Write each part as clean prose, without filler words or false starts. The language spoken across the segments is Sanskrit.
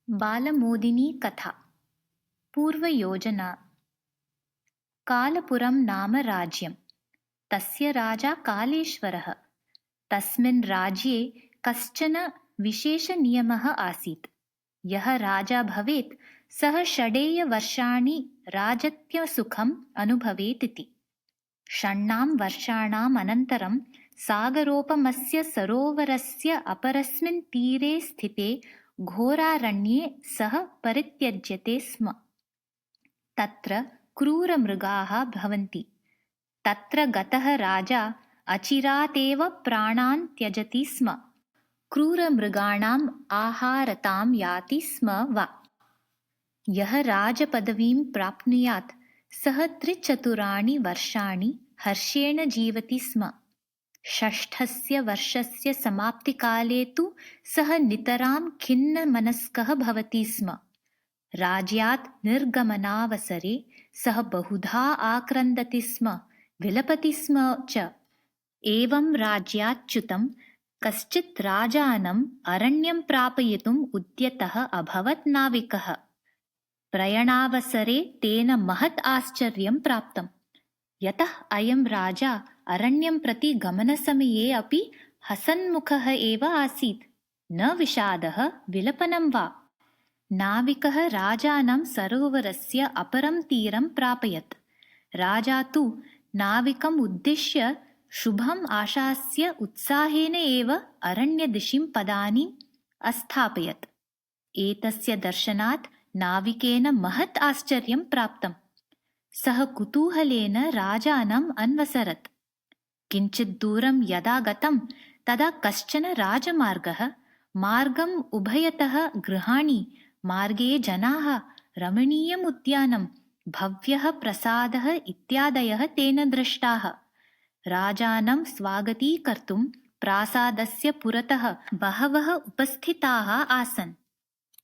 बालमोदिनी कथा। पूर्वयोजना। कालपुरं नाम राज्यं। तस्य राजा कालेश्वरः। तस्मिन् राज्ये कश्चन विशेषनियमः आसीत्। यः राजा भवेत् सः षडेयवर्षाणि राजत्वसुखम् अनुभवेत् इति। षण्णां वर्षाणाम् अनन्तरं सागरोपमस्य सरोवरस्य अपरस्मिन् तीरे स्थिते घोरारण्ये सः परित्यज्यते स्म। तत्र क्रूरमृगाः भवन्ति। तत्र गतः राजा अचिरातेव प्राणान् त्यजति स्म। क्रूरमृगाणाम् आहारतां याति स्म वा। यः राजपदवीं प्राप्नुयात् सः 3 वर्षाणि हर्षेण जीवति स्म। षष्ठस्य वर्षस्य समाप्तिकाले तु सः नितरां खिन्नमनस्कः भवति स्म। राज्यात् निर्गमनावसरे सः बहुधा आक्रन्दति स्म, विलपति स्म च। एवं राज्याच्युतं कश्चित् राजानम् अरण्यं प्रापयितुम् उद्यतः अभवत् नाविकः। प्रयाणावसरे तेन महत् आश्चर्यं प्राप्तम्। यतः अयं राजा अरण्यं प्रति गमनसमये अपि हसन्मुखः एव आसीत्, न विषादः विलपनं वा। नाविकः राजानं सरोवरस्य अपरं तीरं प्रापयत्। राजा तु नाविकम् उद्दिश्य शुभम् आशास्य उत्साहेन एव अरण्यदिशिं पदानि अस्थापयत्। एतस्य दर्शनात् नाविकेन महत् आश्चर्यं प्राप्तम्। सः कुतूहलेन राजानम् अन्वसरत्। किञ्चित् दूरं यदा गतं तदा कश्चन राजमार्गः, मार्गम् उभयतः गृहाणि, मार्गे जनाः, रमणीयम् उद्यानं, भव्यः प्रसादः इत्यादयः तेन दृष्टाः। राजानं स्वागतीकर्तुं प्रासादस्य पुरतः बहवः उपस्थिताः आसन्।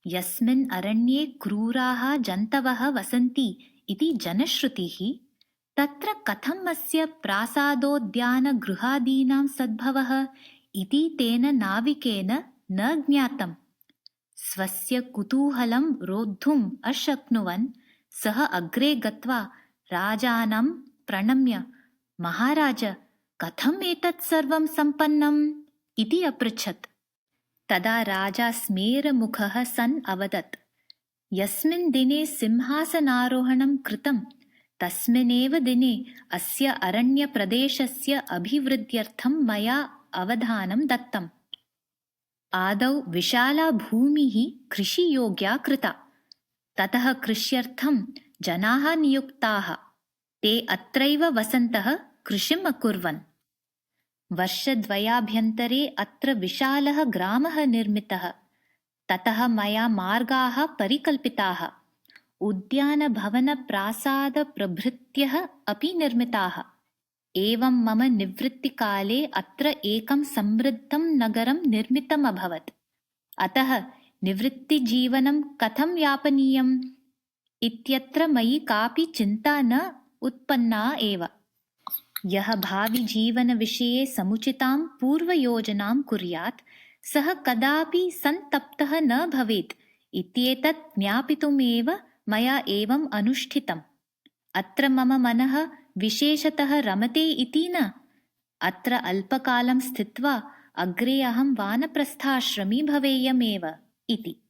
यस्मिन् अरण्ये क्रूराः जन्तवः वसन्ति इति जनश्रुतिः, तत्र कथम् अस्य प्रासादोद्यानगृहादीनां सद्भवः इति तेन नाविकेन न ज्ञातम्। स्वस्य कुतूहलं रोद्धुम् अशक्नुवन् सः अग्रे गत्वा राजानं प्रणम्य, महाराज, कथम् एतत् सर्वं सम्पन्नम् इति अपृच्छत्। तदा राजा स्मेरमुखः सन् अवदत्, यस्मिन् दिने सिंहासनारोहणं कृतं तस्मिन्नेव दिने अस्य अरण्यप्रदेशस्य अभिवृद्ध्यर्थं मया अवधानं दत्तम्। आदौ विशाला भूमिः कृषियोग्या कृता। ततः कृष्यर्थं जनाः नियुक्ताः। ते अत्रैव वसन्तः कृषिम् अकुर्वन्। वर्षद्वयाभ्यन्तरे अत्र विशालः ग्रामः निर्मितः। ततः मया मार्गाः परिकल्पिताः, उद्यानभवनप्रासादप्रभृत्यः अपि निर्मिताः। एवं मम निवृत्तिकाले अत्र एकं समृद्धं नगरं निर्मितमभवत्। अतः निवृत्तिजीवनं कथं यापनीयम् इत्यत्र मयि कापि चिन्ता न उत्पन्ना एव। यः भाविजीवनविषये समुचितां पूर्वयोजनां कुर्यात् सः कदापि सन्तप्तः न भवेत् इत्येतत् ज्ञापितुमेव मया एवम् अनुष्ठितम्। अत्र मम मनः विशेषतः रमते इति न। अत्र अल्पकालं स्थित्वा अग्रे अहं वानप्रस्थाश्रमी भवेयमेव इति।